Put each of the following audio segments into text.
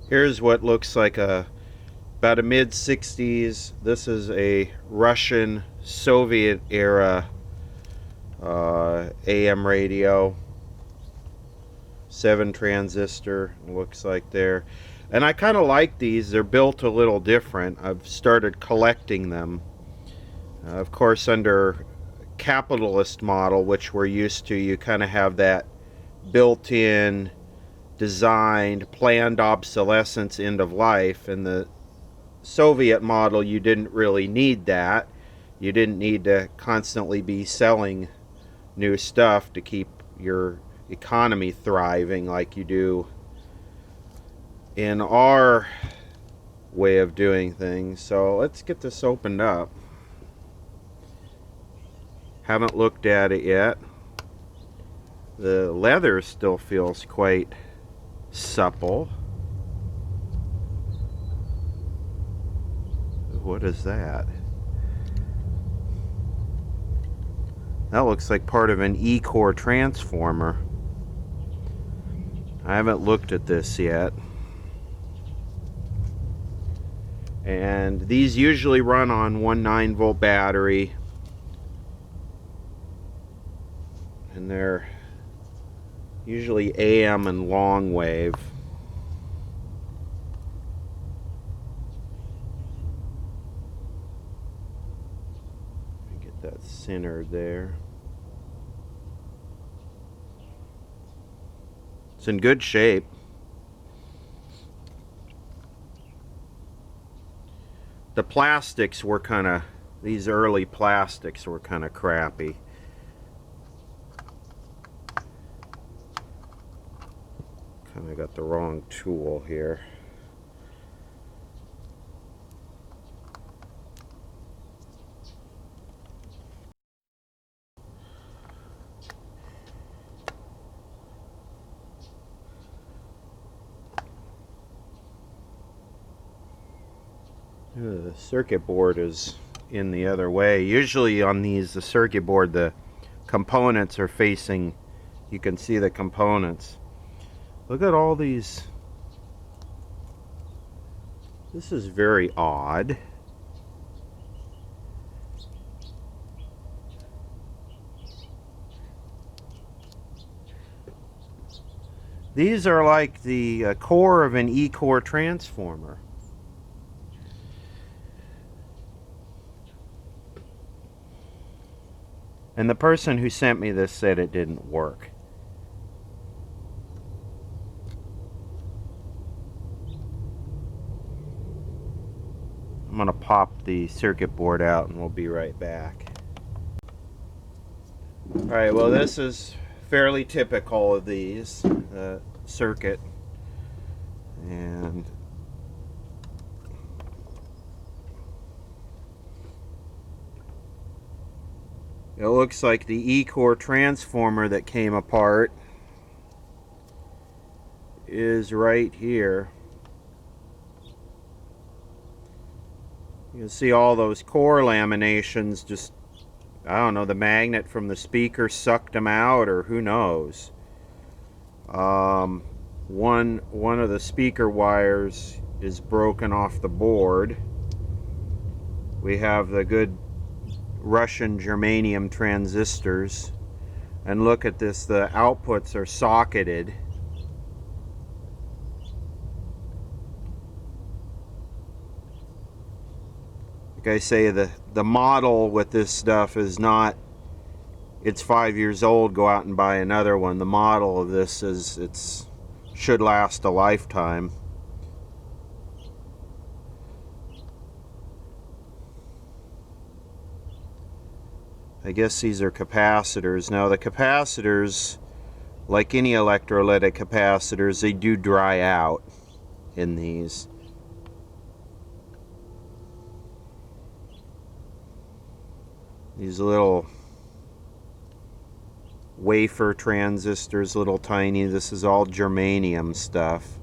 Here's what looks like about a mid-60s. This is a Russian Soviet era AM radio, 7 transistor, looks like there. And I kind of like these. They're built a little different. I've started collecting them. Of course, under capitalist model, which we're used to, you kind of have that built-in, designed, planned obsolescence, end of life. And the Soviet model, you didn't really need that. You didn't need to constantly be selling new stuff to keep your economy thriving like you do in our way of doing things. So let's get this opened up. Haven't looked at it yet. The leather still feels quite supple. What is that? That looks like part of an E-core transformer. I haven't looked at this yet. And these usually run on 1 9-volt battery. And they're usually AM and long wave. Get that centered there. It's in good shape. The plastics were these early plastics were kind of crappy. Kind of got the wrong tool here. The circuit board is in the other way. Usually on these, the circuit board, the components are facing, you can see the components. Look at all these. This is very odd. These are like the core of an E-core transformer. And the person who sent me this said it didn't work. I'm going to pop the circuit board out and we'll be right back. Alright, well, this is fairly typical of these, circuit. And it looks like the E-core transformer that came apart is right here. You can see all those core laminations, just, I don't know, the magnet from the speaker sucked them out, or who knows. One of the speaker wires is broken off the board. We have the good Russian germanium transistors, and look at this, the outputs are socketed. Like I say, the model with this stuff is not, it's 5 years old, go out and buy another one. The model of this is, it's should last a lifetime. I guess these are capacitors. Now the capacitors, like any electrolytic capacitors, they do dry out in these. These little wafer transistors, little tiny, this is all germanium stuff.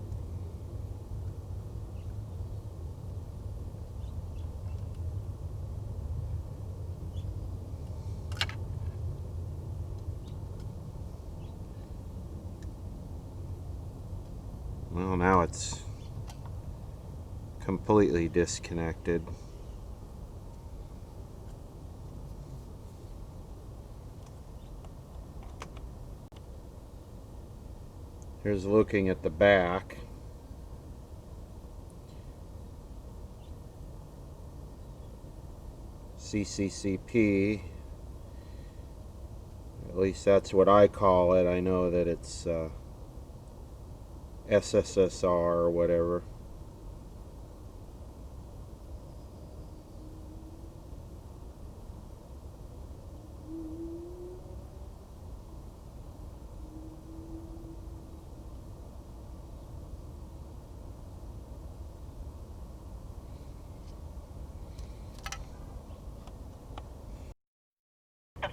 Well, now it's completely disconnected. Here's looking at the back. CCCP. At least that's what I call it. I know that it's SSSR or whatever.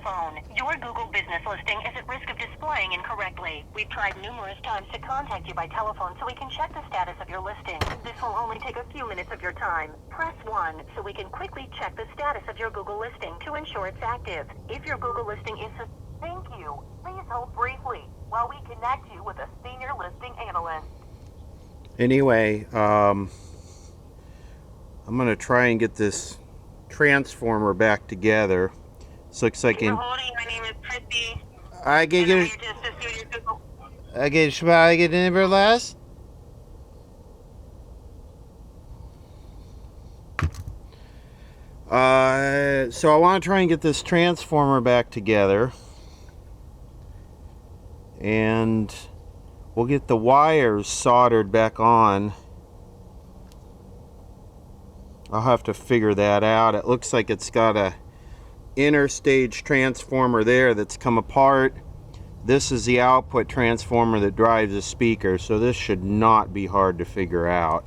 Phone. Your Google business listing is at risk of displaying incorrectly. We've tried numerous times to contact you by telephone so we can check the status of your listing. This will only take a few minutes of your time. Press 1 so we can quickly check the status of your Google listing to ensure it's active. If your Google listing is... Thank you. Please hold briefly while we connect you with a senior listing analyst. Anyway, I'm going to try and get this transformer back together. This looks like in... My name is Christy. I get it. I get in there last. So I want to try and get this transformer back together, and we'll get the wires soldered back on. I'll have to figure that out. It looks like it's got a inner stage transformer there that's come apart. This is the output transformer that drives the speaker, so this should not be hard to figure out.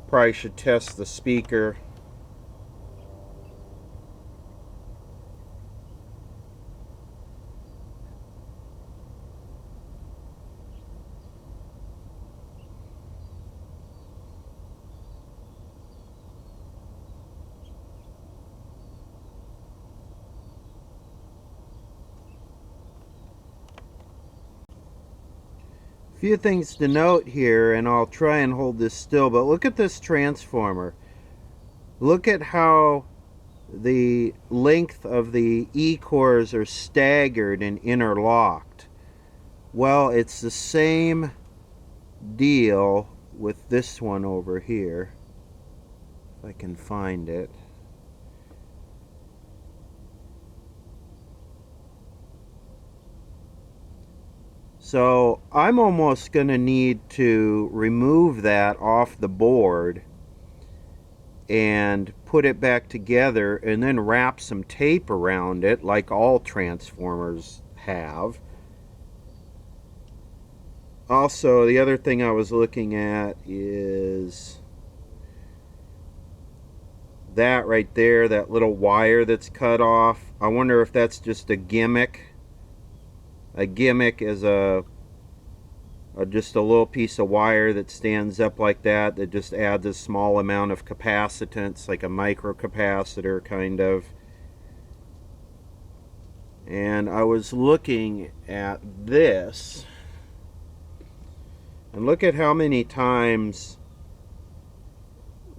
Probably should test the speaker. Few things to note here, and I'll try and hold this still, but look at this transformer. Look at how the length of the E-cores are staggered and interlocked. Well, it's the same deal with this one over here, if I can find it. So I'm almost going to need to remove that off the board and put it back together and then wrap some tape around it like all transformers have. Also, the other thing I was looking at is that right there, that little wire that's cut off. I wonder if that's just a gimmick. A gimmick is just a little piece of wire that stands up like that just adds a small amount of capacitance, like a microcapacitor kind of. And I was looking at this, and look at how many times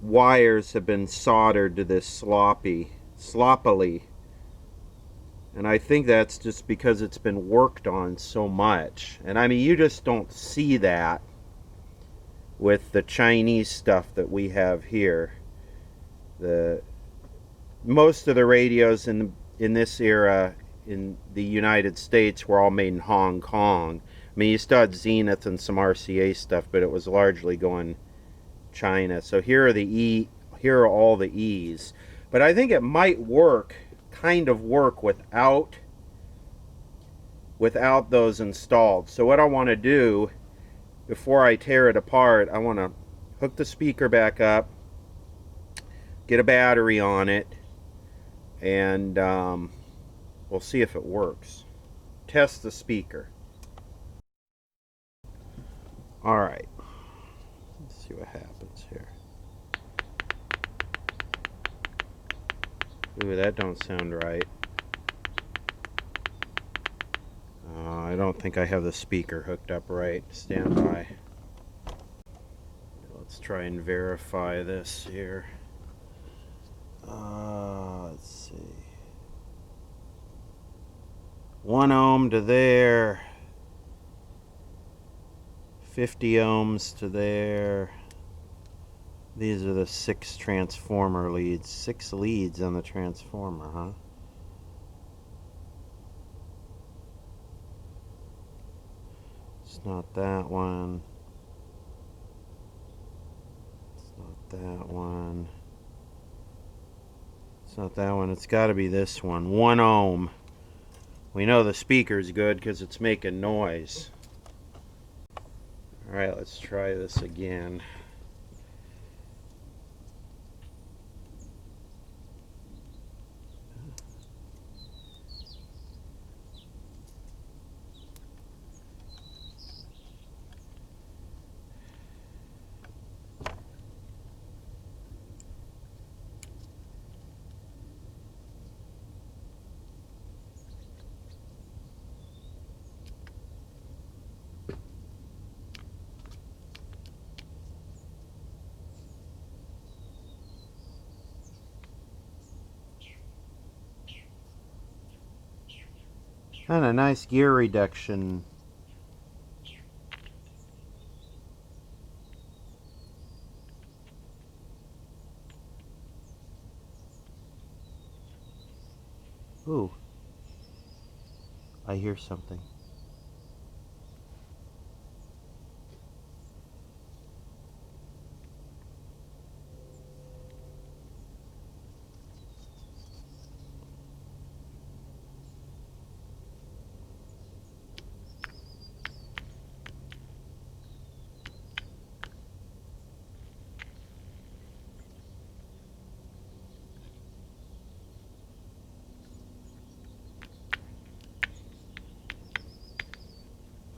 wires have been soldered to this sloppily. And I think that's just because it's been worked on so much. And I mean, you just don't see that with the Chinese stuff that we have here. Most of the radios in this era in the United States were all made in Hong Kong. I mean, you still had Zenith and some RCA stuff, but it was largely going China. So here are all the E's. But I think it might kind of work without those installed. So what I want to do before I tear it apart, I want to hook the speaker back up, get a battery on it, and we'll see if it works. Test the speaker. Alright, let's see what happens here. Ooh, that don't sound right. I don't think I have the speaker hooked up right. Stand by. Let's try and verify this here. Let's see. 1 ohm to there. 50 ohms to there. These are the 6 transformer leads. 6 leads on the transformer, huh? It's not that one. It's not that one. It's not that one. It's got to be this one. 1 ohm. We know the speaker's good because it's making noise. Alright, let's try this again. And a nice gear reduction. Ooh. I hear something.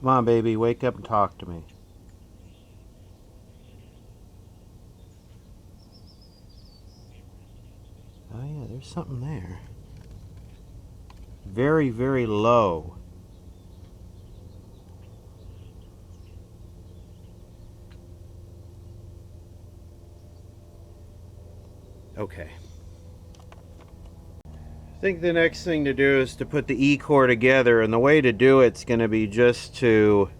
Come on, baby, wake up and talk to me. Oh yeah, there's something there. Very, very low. Okay. I think the next thing to do is to put the E-core together, and the way to do it's going to be just to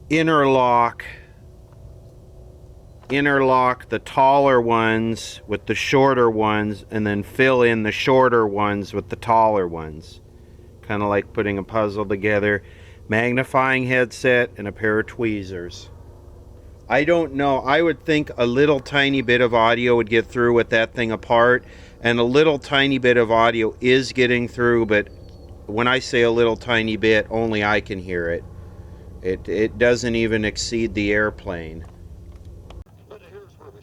interlock the taller ones with the shorter ones, and then fill in the shorter ones with the taller ones. Kind of like putting a puzzle together. Magnifying headset and a pair of tweezers. I don't know. I would think a little tiny bit of audio would get through with that thing apart, and a little tiny bit of audio is getting through, but when I say a little tiny bit, only I can hear it. It doesn't even exceed the airplane.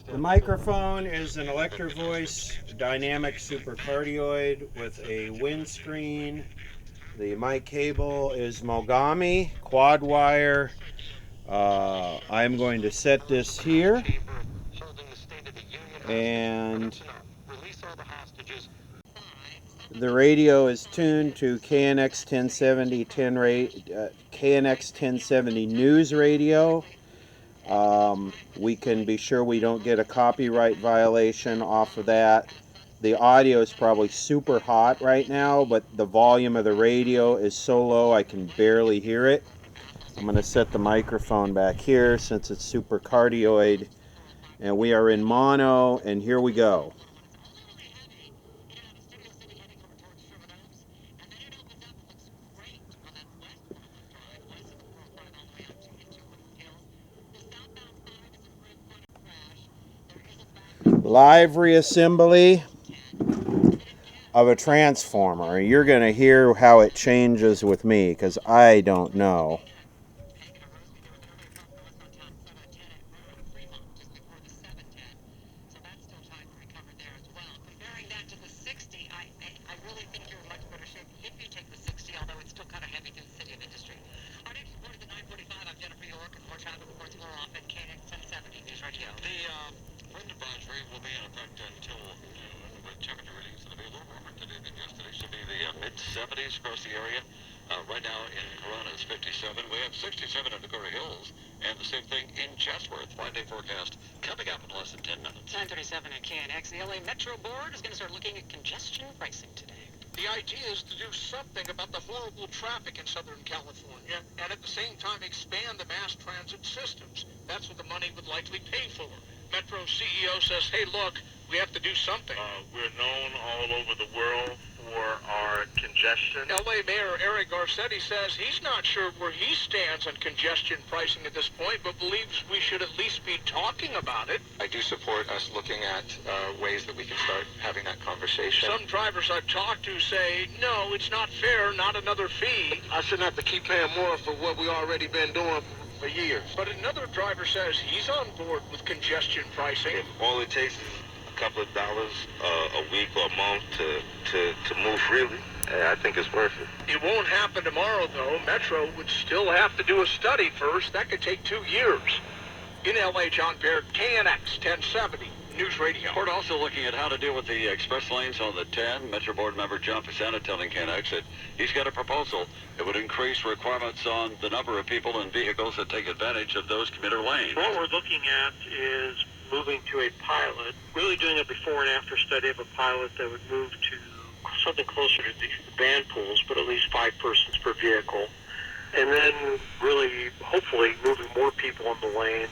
The microphone is an Electro Voice dynamic supercardioid with a windscreen. The mic cable is Mogami quad wire. I'm going to set this here, and the radio is tuned to KNX 1070 KNX 1070 News Radio. We can be sure we don't get a copyright violation off of that. The audio is probably super hot right now, but the volume of the radio is so low I can barely hear it. I'm going to set the microphone back here since it's super cardioid, and we are in mono, and here we go. Live reassembly of a transformer. You're going to hear how it changes with me, because I don't know. Wind advisory will be in effect until temperature readings in 70s across the area. Right now in Corona it's 57. We have 67 in Dakota Hills, and the same thing in Chatsworth. 5-day forecast coming up in less than 10 minutes. 9:37 at KNX. The LA Metro Board is going to start looking at congestion pricing today. The idea is to do something about the horrible traffic in Southern California and at the same time expand the mass transit systems. That's what the money would likely pay for. Metro CEO says, hey, look, we have to do something. We're known all over the world for our congestion. LA Mayor Eric Garcetti says he's not sure where he stands on congestion pricing at this point, but believes we should at least be talking about it. I do support us looking at ways that we can start having that conversation. Some drivers I've talked to say, no, it's not fair, not another fee. I shouldn't have to keep paying more for what we already been doing for years. But another driver says he's on board with congestion pricing. All it takes is a couple of dollars a week or a month to move freely. I think it's worth it. It won't happen tomorrow, though. Metro would still have to do a study first. That could take 2 years. In LA, John Baird, KNX 1070 News Radio. We're also looking at how to deal with the express lanes on the 10. Metro Board member John Facetta telling KNX that he's got a proposal that would increase requirements on the number of people and vehicles that take advantage of those commuter lanes. What we're looking at is moving to a pilot, really doing a before and after study of a pilot that would move to something closer to the van pools, but at least 5 persons per vehicle. And then really, hopefully, moving more people on the lanes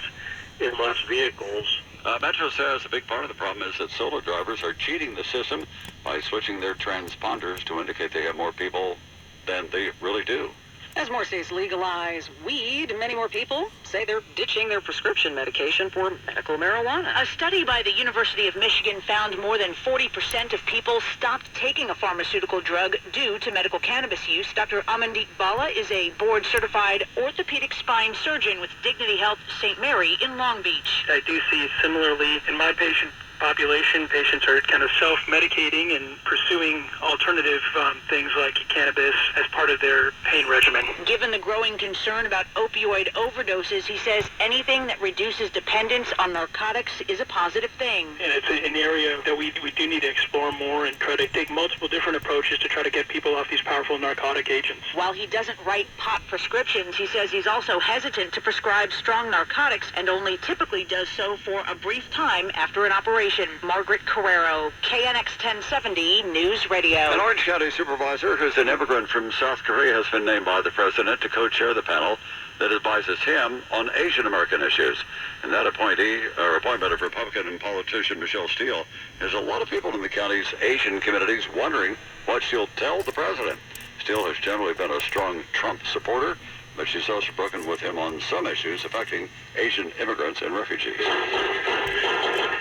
in less vehicles. Metro says a big part of the problem is that solo drivers are cheating the system by switching their transponders to indicate they have more people than they really do. As more states legalize weed, many more people say they're ditching their prescription medication for medical marijuana. A study by the University of Michigan found more than 40% of people stopped taking a pharmaceutical drug due to medical cannabis use. Dr. Amandeep Bala is a board-certified orthopedic spine surgeon with Dignity Health St. Mary in Long Beach. I do see similarly in my patient population, patients are kind of self-medicating and pursuing alternative things like cannabis as part of their pain regimen. Given the growing concern about opioid overdoses, he says anything that reduces dependence on narcotics is a positive thing. And it's an area that we do need to explore more and try to take multiple different approaches to try to get people off these powerful narcotic agents. While he doesn't write pot prescriptions, he says he's also hesitant to prescribe strong narcotics and only typically does so for a brief time after an operation. Margaret Carrero, KNX 1070 News Radio. An Orange County supervisor who's an immigrant from South Korea has been named by the president to co-chair the panel that advises him on Asian American issues. And that appointment of Republican politician Michelle Steele has a lot of people in the county's Asian communities wondering what she'll tell the president. Steele has generally been a strong Trump supporter, but she's also broken with him on some issues affecting Asian immigrants and refugees.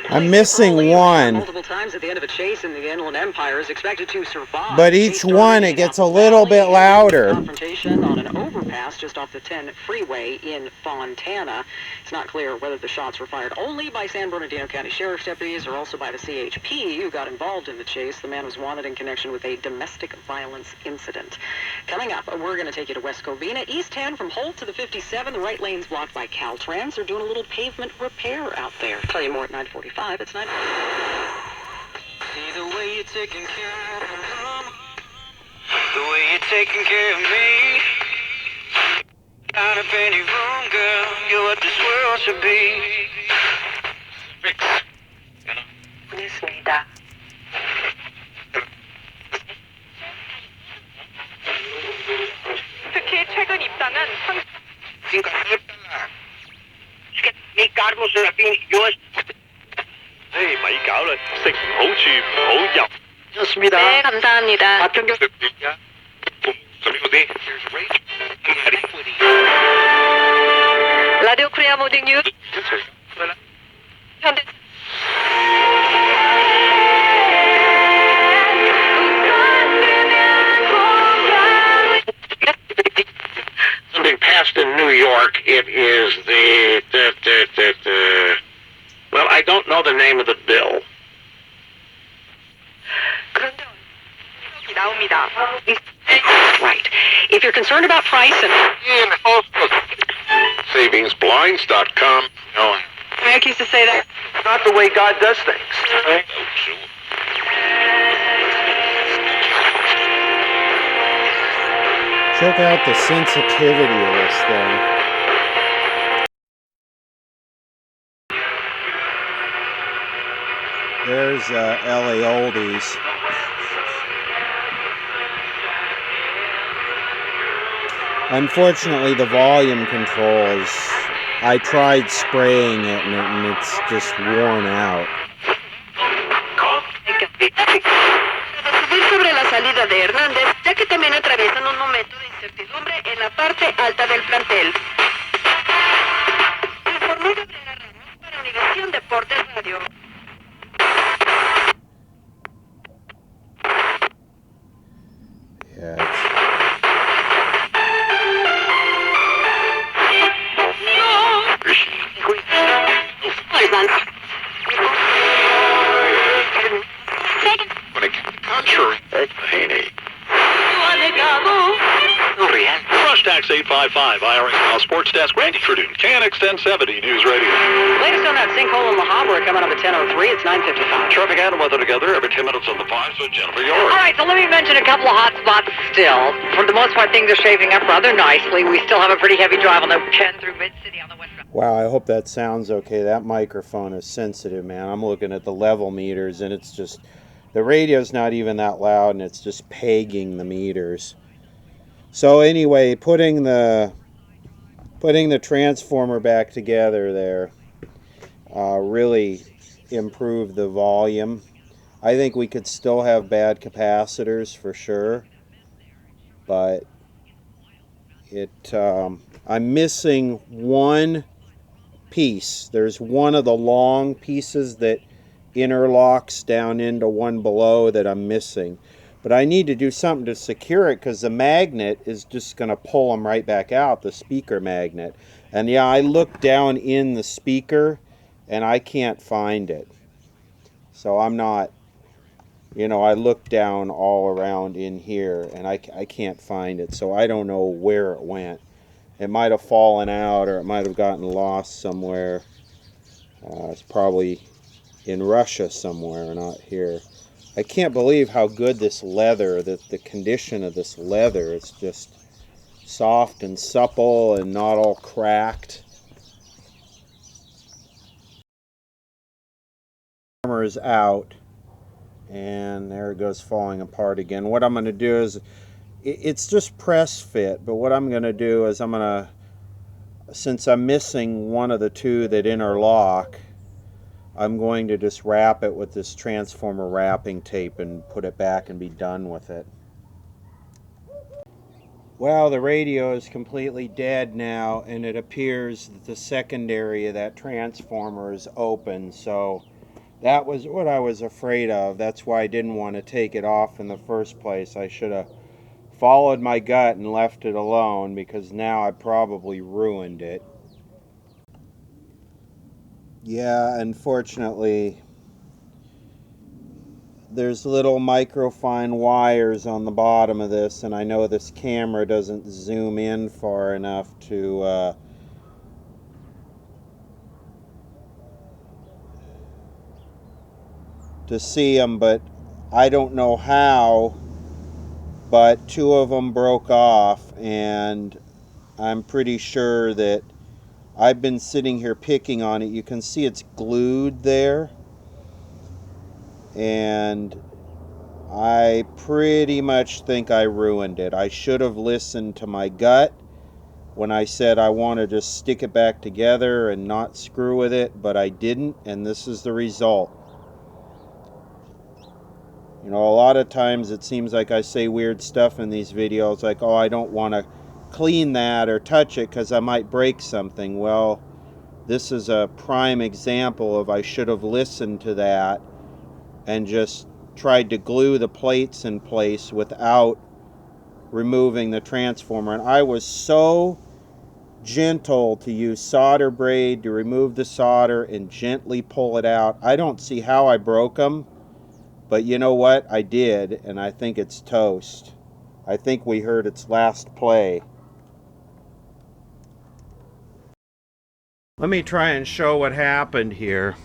I'm missing one. Multiple times at the end of a chase in the Inland Empire is expected to survive. But each one, it gets a little bit louder. Confrontation on an overpass just off the 10 freeway in Fontana. It's not clear whether the shots were fired only by San Bernardino County Sheriff's deputies or also by the CHP who got involved in the chase. The man was wanted in connection with a domestic violence incident. Coming up, we're going to take you to West Covina. East 10 from Holt to the 57. The right lane's blocked by Caltrans. They're doing a little pavement repair out there. Tell you more at 9:45. It's 9. See the way you're taking care of me, the way you're taking care of me. Out of any room, girl, you're what this world should be. 고맙습니다. 특히 최근 입당한 네, 감사합니다. 라디오 코리아 모닝 뉴스. 현대 Something passed in New York. It is the well, I don't know the name of the bill. 나옵니다. Right. If you're concerned about price and Savingsblinds.com. No. Eric used to say that. Not the way God does things. Check out the sensitivity of this thing. There's LA Oldies. Unfortunately, the volume controls, I tried spraying it and it's just worn out. Subir sobre la salida de Hernández, ya que también atraviesan un momento de incertidumbre en la parte alta del plantel. Informó Gabriela Ramos para Univisión Deportes Radio. Yeah, Tax 855, IRS Now Sports Desk, Randy Trudeau, KNX 1070 News Radio. Latest on that sinkhole in La Habra coming up at 10:03. It's 9:55. Traffic and weather together every 10 minutes on the 5, so Jennifer York. All right, so let me mention a couple of hot spots still. For the most part, things are shaping up rather nicely. We still have a pretty heavy drive on the 10 through Mid-City on the west side. wow, I hope that sounds okay. That microphone is sensitive, man. I'm looking at the level meters and it's just, the radio's not even that loud and it's just pegging the meters. So anyway, putting the transformer back together there really improved the volume. I think we could still have bad capacitors for sure, but I'm missing one piece. There's one of the long pieces that interlocks down into one below that I'm missing. But I need to do something to secure it because the magnet is just going to pull them right back out, the speaker magnet. And yeah, I looked down in the speaker and I can't find it. So I'm not, you know, I looked down all around in here and I can't find it. So I don't know where it went. It might have fallen out or it might have gotten lost somewhere. It's probably in Russia somewhere, not here. I can't believe how good this leather, the condition of this leather. It's just soft and supple and not all cracked. Armor is out and there it goes falling apart again. What I'm going to do is, it's just press fit, but what I'm going to do is I'm going to, since I'm missing one of the two that interlock, I'm going to just wrap it with this transformer wrapping tape and put it back and be done with it. Well, the radio is completely dead now, and it appears that the secondary of that transformer is open, so that was what I was afraid of. That's why I didn't want to take it off in the first place. I should have followed my gut and left it alone, because now I probably ruined it. Yeah, unfortunately, there's little microfine wires on the bottom of this, and I know this camera doesn't zoom in far enough to see them, but I don't know how, but two of them broke off, and I'm pretty sure that I've been sitting here picking on it. You can see it's glued there. And I pretty much think I ruined it. I should have listened to my gut when I said I want to just stick it back together and not screw with it, but I didn't, and this is the result. You know, a lot of times it seems like I say weird stuff in these videos, like, oh, I don't want to clean that or touch it because I might break something. Well, this is a prime example of I should have listened to that and just tried to glue the plates in place without removing the transformer. And I was so gentle to use solder braid to remove the solder and gently pull it out. I don't see how I broke them, but you know what? I did, and I think it's toast. I think we heard its last play. Let me try and show what happened here.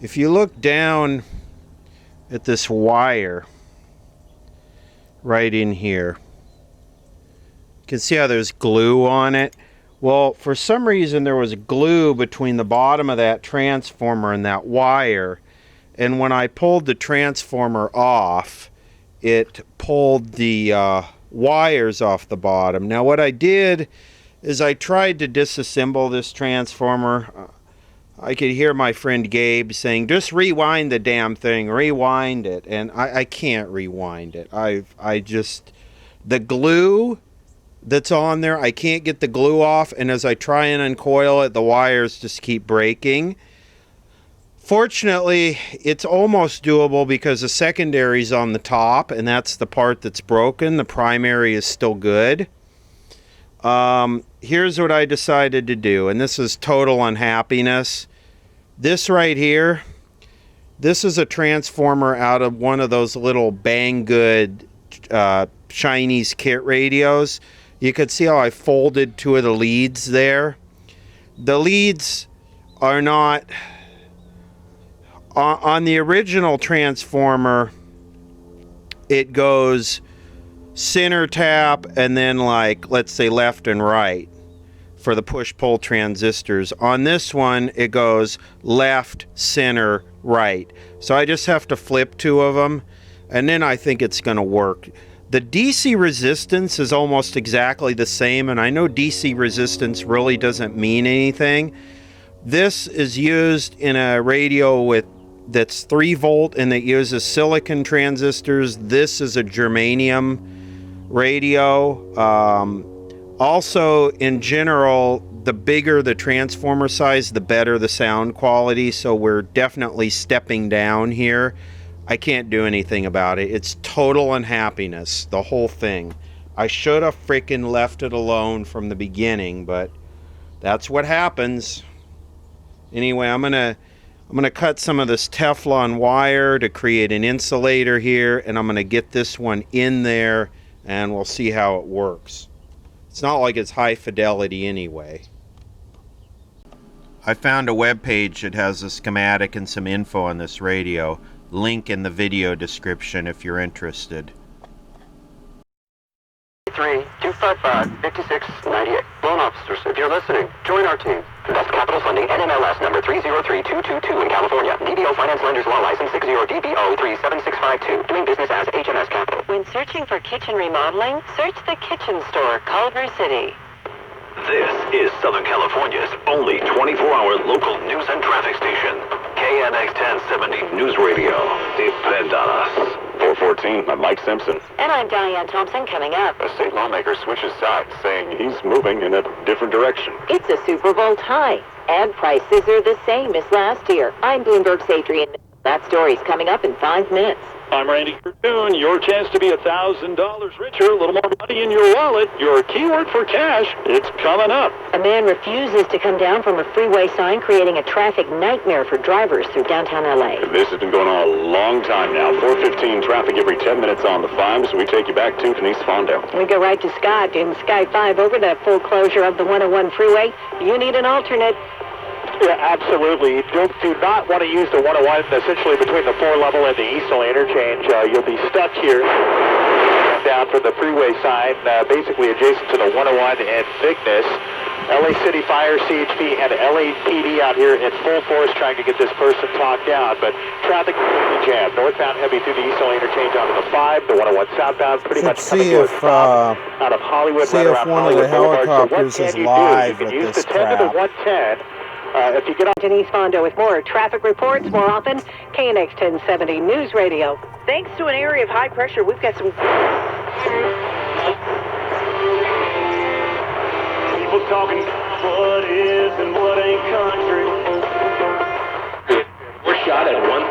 If you look down at this wire right in here, You can see how there's glue on it. Well, for some reason there was glue between the bottom of that transformer and that wire. And when I pulled the transformer off, it pulled the wires off the bottom. Now what I did is I tried to disassemble this transformer. I could hear my friend Gabe saying, just rewind the damn thing, rewind it. And I can't rewind it. The glue that's on there, I can't get the glue off, and as I try and uncoil it, the wires just keep breaking. Fortunately, it's almost doable because the secondary is on the top, and that's the part that's broken. The primary is still good. Here's what I decided to do, and this is total unhappiness. This right here, this is a transformer out of one of those little Banggood Chinese kit radios. You could see how I folded two of the leads there. The leads are not... On the original transformer, it goes center tap and then, like, let's say left and right for the push-pull transistors. On this one, it goes left, center, right. So I just have to flip two of them, and then I think it's going to work. The DC resistance is almost exactly the same, and I know DC resistance really doesn't mean anything. This is used in a radio that's 3 volt and that uses silicon transistors. This is a germanium radio. Also, in general, the bigger the transformer size, the better the sound quality. So we're definitely stepping down here. I can't do anything about it. It's total unhappiness, the whole thing. I should have freaking left it alone from the beginning, but that's what happens. Anyway, I'm gonna cut some of this Teflon wire to create an insulator here, and I'm gonna get this one in there, and we'll see how it works. It's not like it's high fidelity anyway. I found a web page that has a schematic and some info on this radio. Link in the video description if you're interested. 3-255-5698. Loan officers, if you're listening, join our team. Best Capital Funding, NMLS number 303222 in California. DBO Finance Lenders Law License 60DBO37652. Doing business as HMS Capital. When searching for kitchen remodeling, search the Kitchen Store, Culver City. This is Southern California's only 24-hour local news and traffic station. KNX 1070 News Radio. Depend on us. 414, I'm Mike Simpson. And I'm Diane Thompson. Coming up, A state lawmaker switches sides, saying he's moving in a different direction. it's a Super Bowl tie. Ag prices are the same as last year. I'm Bloomberg's Adrian. That story's coming up in 5 minutes. I'm Randy Cartoon. Your chance to be $1,000 richer, a little more money in your wallet. Your keyword for cash, it's coming up. A man refuses to come down from a freeway sign, creating a traffic nightmare for drivers through downtown LA. This has been going on a long time now. 415 traffic every 10 minutes on the 5, so we take you back to Denise Fondo. We go right to Scott in Sky 5 over the full closure of the 101 freeway. You need an alternate. Yeah, absolutely. You do not want to use the 101 essentially between the 4-level and the easterly interchange. You'll be stuck here down from the freeway sign, basically adjacent to the 101 and Vignes. LA City Fire, CHP, and LAPD out here in full force trying to get this person talked down. But traffic jammed. Northbound heavy through the easterly interchange onto the 5, the 101 southbound pretty much coming to a stop out of Hollywood, right around Hollywood Boulevard. So what can you do? You can use the 10 to the 110. If you get on Denise Fondo with more traffic reports more often. KNX 1070 News Radio. Thanks to an area of high pressure, we've got some... People talking what is and what ain't country. We're shot at $1,000.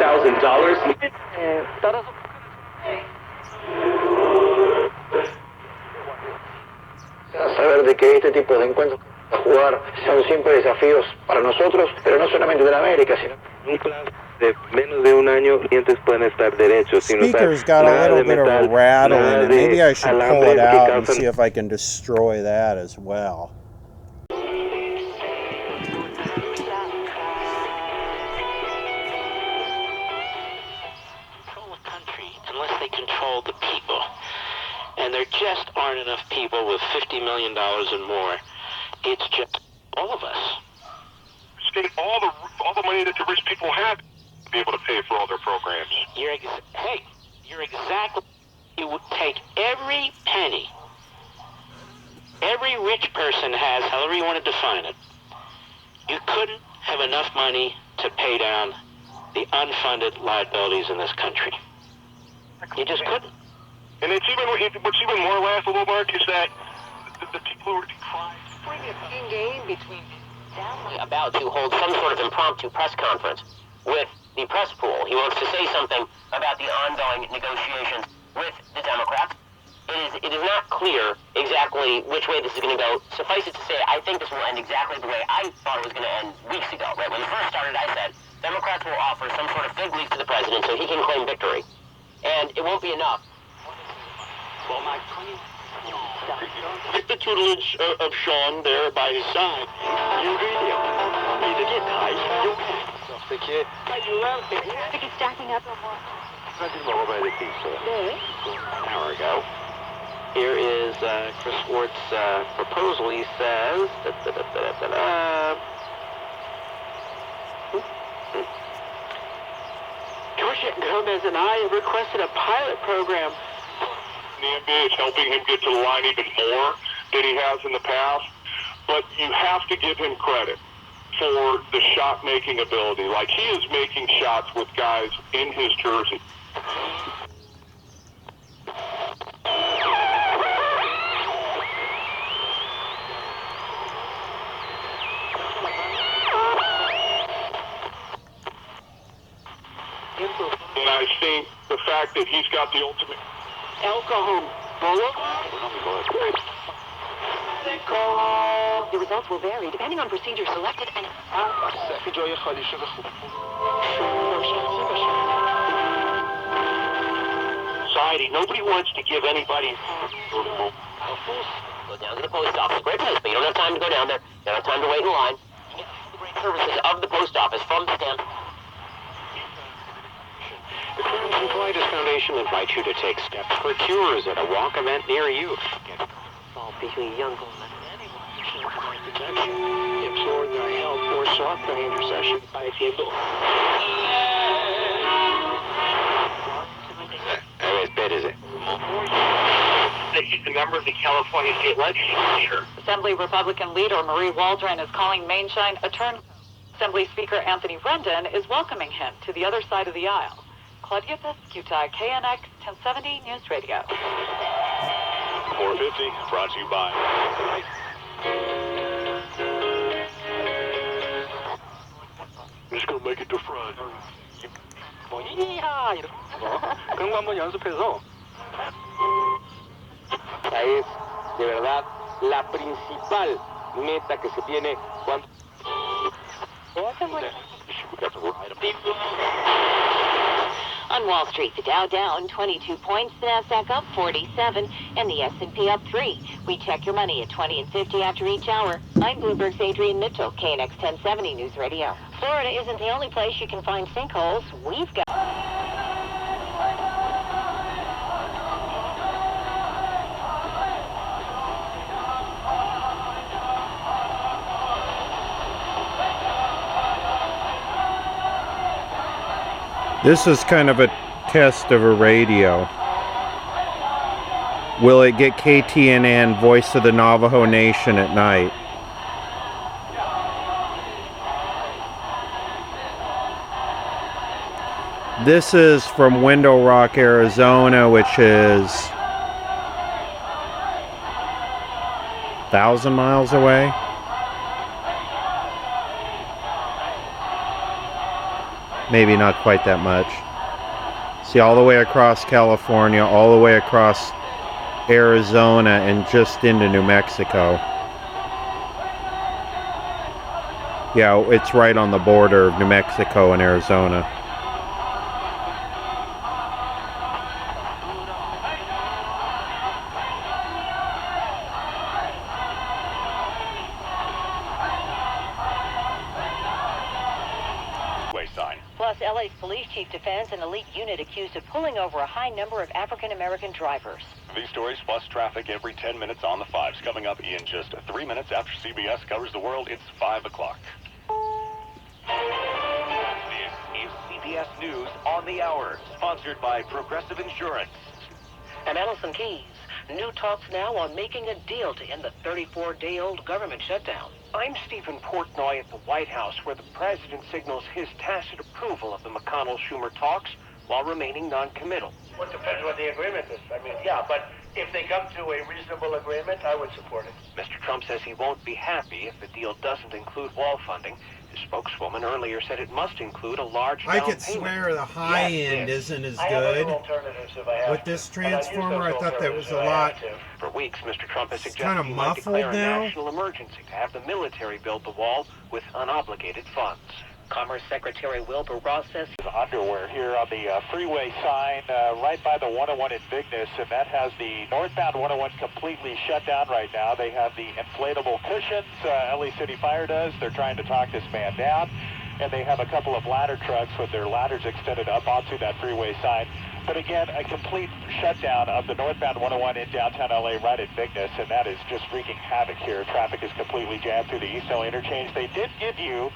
Saber de que este tipo de encuentros a jugar son siempre desafíos para nosotros, pero no solamente de la América, sino Un plan de menos de un año, clientes pueden estar derechos sin usar Speaker's got a nada little de bit of a metal, rattle nada in it. de Maybe I should pull alambre it que out and causan see if I can destroy that as well. Control the country unless they control the people. And there just aren't enough people with $50 million and more. It's just all of us. Spend all the money that the rich people have to be able to pay for all their programs. You're exactly. You would take every penny every rich person has, however you want to define it. You couldn't have enough money to pay down the unfunded liabilities in this country. You just couldn't. And what's even more laughable, Mark, is that the people who are deprived. Game between about to hold some sort of impromptu press conference with the press pool. He wants to say something about the ongoing negotiations with the Democrats. It is not clear exactly which way this is going to go. Suffice it to say, I think this will end exactly the way I thought it was going to end weeks ago. Right when it first started, I said Democrats will offer some sort of fig leaf to the president so he can claim victory, and it won't be enough. With the tutelage of Sean there by his side, Are you stacking up? An hour ago. Here is Chris Ward's proposal. He says, Georgia Gomez and I have requested a pilot program. The NBA is helping him get to the line even more than he has in the past, but you have to give him credit for the shot-making ability. Like, he is making shots with guys in his jersey. And I think the fact that he's got the ultimate Alcohol. The results will vary depending on procedure selected and... Society. Nobody wants to give anybody... Go down to the post office. Great place, but you don't have time to go down there. You don't have time to wait in line. You get the great services of the post office from the stamp. The Crowns and Colitis Foundation invites you to take steps for cures at a walk event near you. Get involved between young women and anyone protection. Implore thy help or sought thy intercession by Diego. How as bad is it? He's a member of the California State Legislature. Assembly Republican leader Marie Waldron is calling Mainshine a turn. Assembly Speaker Anthony Rendon is welcoming him to the other side of the aisle. Claudia Pescuta, KNX 1070 News Radio. 450, brought to you by... I'm just going to make it to front. 그런 거 한번 연습해서. Esa es, de verdad, la principal meta que se tiene cuando... On Wall Street, the Dow down 22 points, the Nasdaq up 47, and the S&P up 3. We check your money at 20 and 50 after each hour. I'm Bloomberg's Adrian Mitchell, KNX 1070 News Radio. Florida isn't the only place you can find sinkholes. We've got... This is kind of a test of a radio. Will it get KTNN, Voice of the Navajo Nation at night? This is from Window Rock, Arizona, which is 1,000 miles away. Maybe not quite that much. See, all the way across California, all the way across Arizona, and just into New Mexico. Yeah, it's right on the border of New Mexico and Arizona. Plus, LA's police chief defends an elite unit accused of pulling over a high number of African-American drivers. These stories plus traffic every 10 minutes on the 5s. Coming up in just 3 minutes after CBS covers the world, it's 5 o'clock. This is CBS News on the Hour, sponsored by Progressive Insurance. I'm Allison Keys. New talks now on making a deal to end the 34-day-old government shutdown. I'm Stephen Portnoy at the White House, where the president signals his tacit approval of the McConnell-Schumer talks while remaining non-committal. Well, it depends what the agreement is. I mean, yeah, but if they come to a reasonable agreement, I would support it. Mr. Trump says he won't be happy if the deal doesn't include wall funding. His spokeswoman earlier said it must include a large down I could payment. swear the high end isn't as good. With this transformer, I thought that was a lot. For weeks, Mr. Trump has It's suggested kind of he might muffled declare a now. national emergency to have the military build the wall with unobligated funds. Commerce Secretary Wilbur Ross says Underwear here on the freeway sign right by the 101 in Vignes, and that has the northbound 101 completely shut down right now. They have the inflatable cushions, LA City Fire does. They're trying to talk this man down, and they have a couple of ladder trucks with their ladders extended up onto that freeway sign. But again, a complete shutdown of the northbound 101 in downtown LA right at Vignes, and that is just wreaking havoc here. Traffic is completely jammed through the East LA interchange. They did give you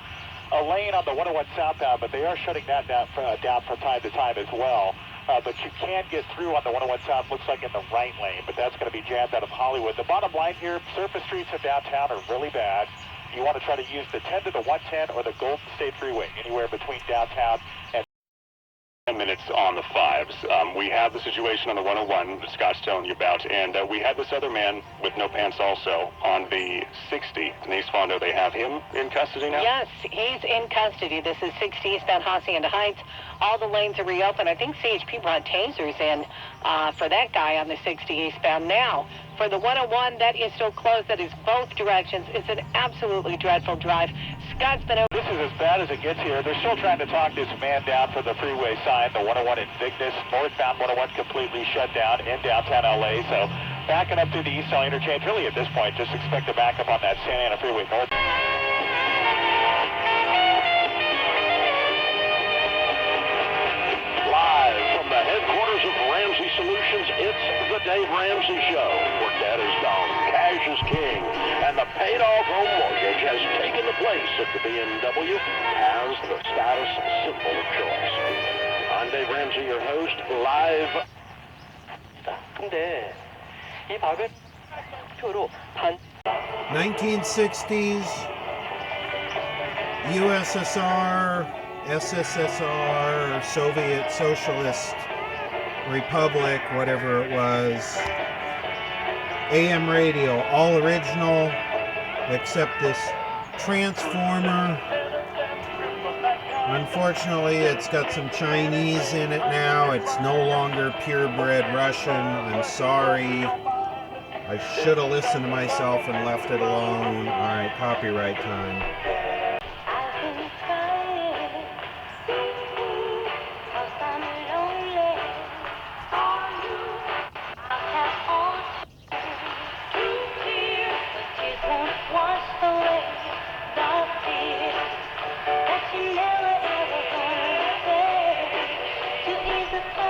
a lane on the 101 southbound, but they are shutting that down from time to time as well. But you can get through on the 101 south, looks like in the right lane, but that's going to be jammed out of Hollywood. The bottom line here, surface streets in downtown are really bad. You want to try to use the 10 to the 110 or the Golden State Freeway, anywhere between downtown and 10 minutes on the 5s. We have the situation on the 101 that Scott's telling you about, and we had this other man with no pants also on the 60. Denise Fondo, they have him in custody now? yes, he's in custody. This is 60 eastbound Hacienda Heights. All the lanes are reopened. I think CHP brought tasers in for that guy on the 60 eastbound. Now, for the 101, that is still closed. That is both directions. It's an absolutely dreadful drive. Scott's been over. this is as bad as it gets here. They're still trying to talk this man down for the freeway sign, the 101 in Vignes. Northbound 101 completely shut down in downtown LA. So backing up through the East LA interchange, really at this point, just expect a backup on that Santa Ana freeway north. Live from the headquarters of Ramsey Solutions, it's the Dave Ramsey Show, where debt is gone, cash is king, and the paid-off home mortgage has taken the place of the BMW as the status symbol of choice. I'm Dave Ramsey, your host, live. 근데 이 박은 표로 반 1960s, USSR, SSSR, Soviet Socialist Republic, whatever it was. AM radio, all original, except this transformer. Unfortunately, it's got some Chinese in it now. It's no longer purebred Russian. I'm sorry. I should have listened to myself and left it alone. All right, copyright time. That you never ever gonna say to ease the pain.